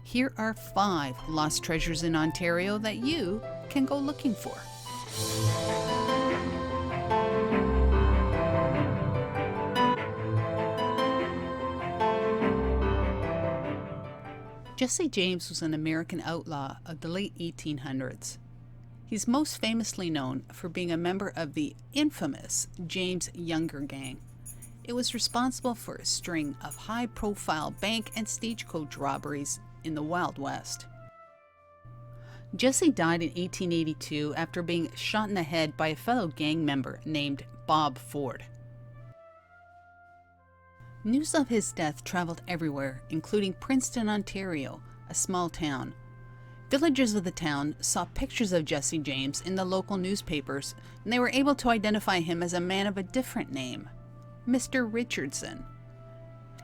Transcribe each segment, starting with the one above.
Here are 5 lost treasures in Ontario that you can go looking for. Jesse James was an American outlaw of the late 1800s. He's most famously known for being a member of the infamous James Younger Gang. It was responsible for a string of high-profile bank and stagecoach robberies in the Wild West. Jesse died in 1882 after being shot in the head by a fellow gang member named Bob Ford. News of his death traveled everywhere, including Princeton, Ontario, a small town. Villagers of the town saw pictures of Jesse James in the local newspapers, and they were able to identify him as a man of a different name, Mr. Richardson.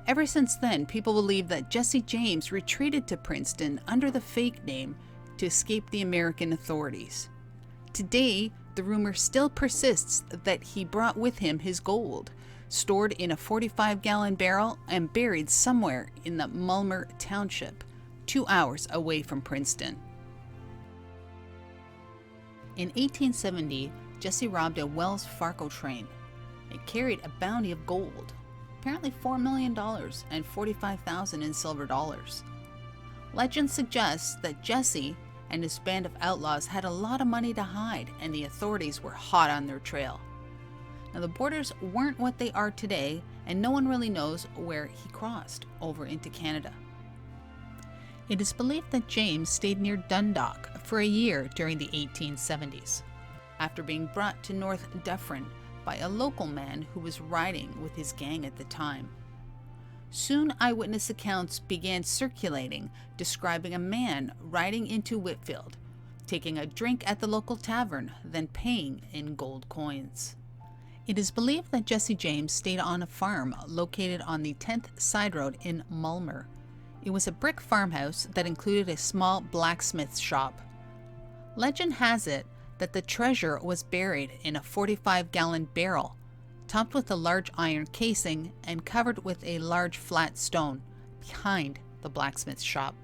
Ever since then, people believe that Jesse James retreated to Princeton under the fake name to escape the American authorities. Today, the rumor still persists that he brought with him his gold, stored in a 45-gallon barrel and buried somewhere in the Mulmur Township, 2 hours away from Princeton. In 1870, Jesse robbed a Wells Fargo train. It carried a bounty of gold, apparently $4 million and $45,000 in silver dollars. Legend suggests that Jesse and his band of outlaws had a lot of money to hide, and the authorities were hot on their trail. Now, the borders weren't what they are today, and no one really knows where he crossed over into Canada. It is believed that James stayed near Dundalk for a year during the 1870s, after being brought to North Dufferin by a local man who was riding with his gang at the time. Soon, eyewitness accounts began circulating describing a man riding into Whitfield, taking a drink at the local tavern, then paying in gold coins. It is believed that Jesse James stayed on a farm located on the 10th Side Road in Mulmur. It was a brick farmhouse that included a small blacksmith shop. Legend has it that the treasure was buried in a 45-gallon barrel, topped with a large iron casing and covered with a large flat stone behind the blacksmith shop.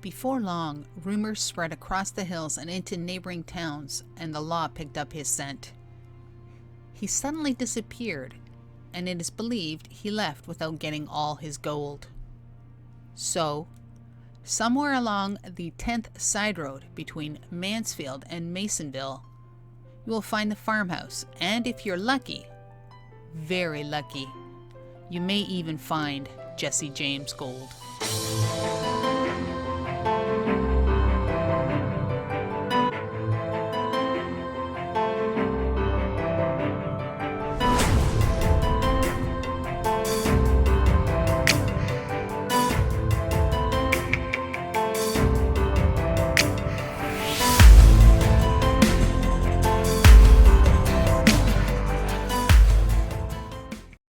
Before long, rumors spread across the hills and into neighboring towns, and the law picked up his scent. He suddenly disappeared, and it is believed he left without getting all his gold. So, somewhere along the 10th Side Road between Mansfield and Masonville, you will find the farmhouse, and if you're lucky, very lucky, you may even find Jesse James gold.